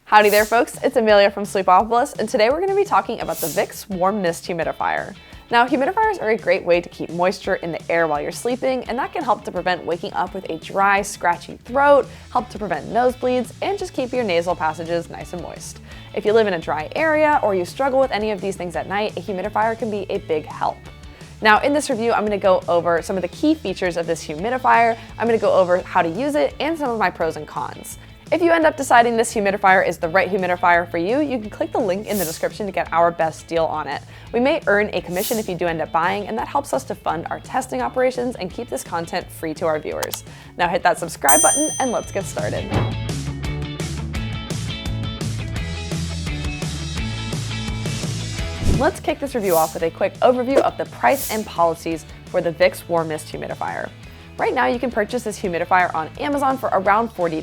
Howdy there folks, it's Amelia from Sleepopolis, and today we're going to be talking about the Vicks Warm Mist Humidifier. Now, humidifiers are a great way to keep moisture in the air while you're sleeping, and that can help to prevent waking up with a dry, scratchy throat, help to prevent nosebleeds, and just keep your nasal passages nice and moist. If you live in a dry area or you struggle with any of these things at night, a humidifier can be a big help. Now, in this review, I'm going to go over some of the key features of this humidifier, I'm going to go over how to use it, and some of my pros and cons. If you end up deciding this humidifier is the right humidifier for you, you can click the link in the description to get our best deal on it. We may earn a commission if you do end up buying, and that helps us to fund our testing operations and keep this content free to our viewers. Now hit that subscribe button and let's get started. Let's kick this review off with a quick overview of the price and policies for the Vicks Warm Mist Humidifier. Right now, you can purchase this humidifier on Amazon for around $40.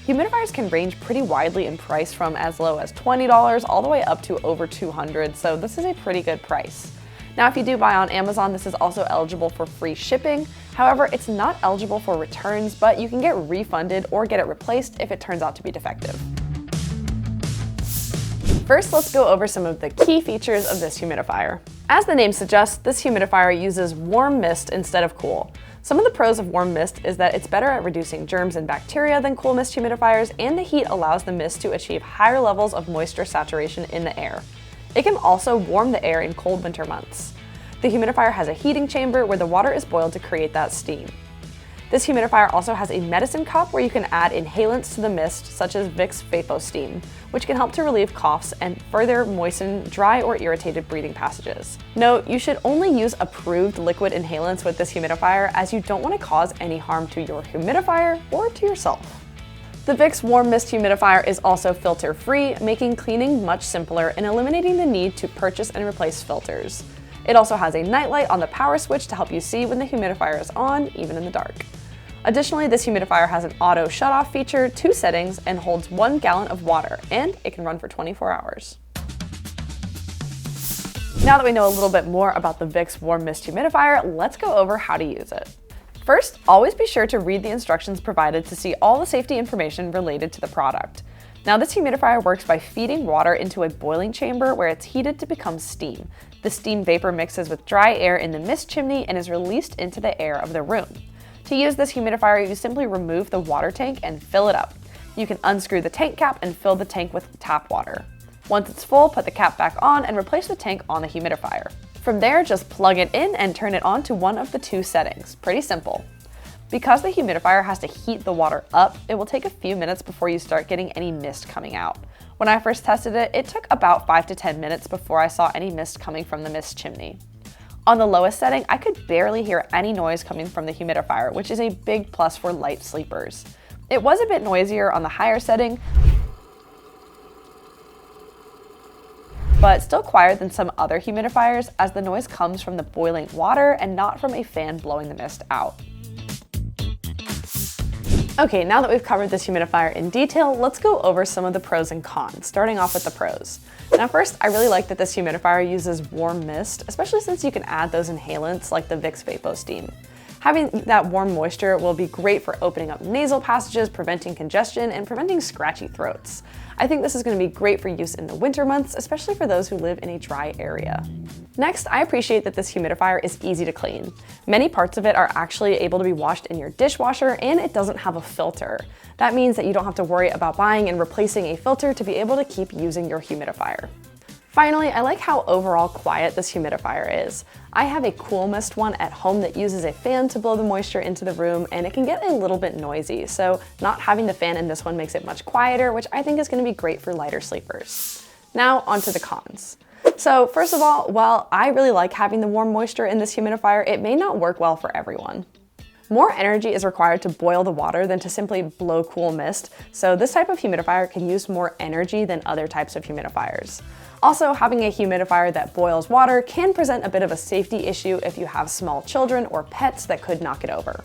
Humidifiers can range pretty widely in price from as low as $20 all the way up to over $200, so this is a pretty good price. Now, if you do buy on Amazon, this is also eligible for free shipping. However, it's not eligible for returns, but you can get refunded or get it replaced if it turns out to be defective. First, let's go over some of the key features of this humidifier. As the name suggests, this humidifier uses warm mist instead of cool. Some of the pros of warm mist is that it's better at reducing germs and bacteria than cool mist humidifiers, and the heat allows the mist to achieve higher levels of moisture saturation in the air. It can also warm the air in cold winter months. The humidifier has a heating chamber where the water is boiled to create that steam. This humidifier also has a medicine cup where you can add inhalants to the mist, such as Vicks Steam, which can help to relieve coughs and further moisten dry or irritated breathing passages. Note, you should only use approved liquid inhalants with this humidifier, as you don't want to cause any harm to your humidifier or to yourself. The Vicks Warm Mist Humidifier is also filter-free, making cleaning much simpler and eliminating the need to purchase and replace filters. It also has a nightlight on the power switch to help you see when the humidifier is on, even in the dark. Additionally, this humidifier has an auto shutoff feature, 2 settings, and holds 1 gallon of water, and it can run for 24 hours. Now that we know a little bit more about the Vicks Warm Mist Humidifier, let's go over how to use it. First, always be sure to read the instructions provided to see all the safety information related to the product. Now, this humidifier works by feeding water into a boiling chamber where it's heated to become steam. The steam vapor mixes with dry air in the mist chimney and is released into the air of the room. To use this humidifier, you simply remove the water tank and fill it up. You can unscrew the tank cap and fill the tank with tap water. Once it's full, put the cap back on and replace the tank on the humidifier. From there, just plug it in and turn it on to one of the 2 settings. Pretty simple. Because the humidifier has to heat the water up, it will take a few minutes before you start getting any mist coming out. When I first tested it, it took about 5 to 10 minutes before I saw any mist coming from the mist chimney. On the lowest setting, I could barely hear any noise coming from the humidifier, which is a big plus for light sleepers. It was a bit noisier on the higher setting, but still quieter than some other humidifiers, as the noise comes from the boiling water and not from a fan blowing the mist out. Okay, now that we've covered this humidifier in detail, let's go over some of the pros and cons, starting off with the pros. Now first, I really like that this humidifier uses warm mist, especially since you can add those inhalants like the Vicks Steam. Having that warm moisture will be great for opening up nasal passages, preventing congestion, and preventing scratchy throats. I think this is going to be great for use in the winter months, especially for those who live in a dry area. Next, I appreciate that this humidifier is easy to clean. Many parts of it are actually able to be washed in your dishwasher, and it doesn't have a filter. That means that you don't have to worry about buying and replacing a filter to be able to keep using your humidifier. Finally, I like how overall quiet this humidifier is. I have a cool mist one at home that uses a fan to blow the moisture into the room, and it can get a little bit noisy, so not having the fan in this one makes it much quieter, which I think is going to be great for lighter sleepers. Now onto the cons. So first of all, while I really like having the warm moisture in this humidifier, it may not work well for everyone. More energy is required to boil the water than to simply blow cool mist, so this type of humidifier can use more energy than other types of humidifiers. Also, having a humidifier that boils water can present a bit of a safety issue if you have small children or pets that could knock it over.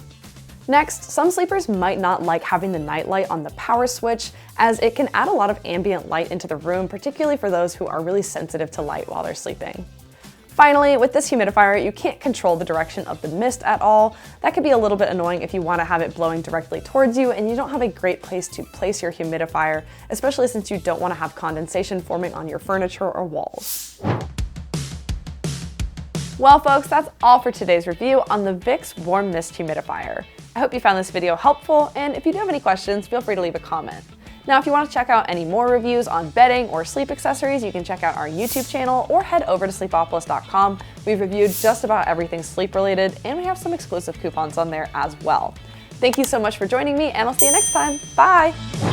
Next, some sleepers might not like having the nightlight on the power switch, as it can add a lot of ambient light into the room, particularly for those who are really sensitive to light while they're sleeping. Finally, with this humidifier, you can't control the direction of the mist at all. That could be a little bit annoying if you want to have it blowing directly towards you and you don't have a great place to place your humidifier, especially since you don't want to have condensation forming on your furniture or walls. Well folks, that's all for today's review on the Vicks Warm Mist Humidifier. I hope you found this video helpful, and if you do have any questions, feel free to leave a comment. Now, if you want to check out any more reviews on bedding or sleep accessories, you can check out our YouTube channel or head over to sleepopolis.com. We've reviewed just about everything sleep related, and we have some exclusive coupons on there as well. Thank you so much for joining me, and I'll see you next time. Bye!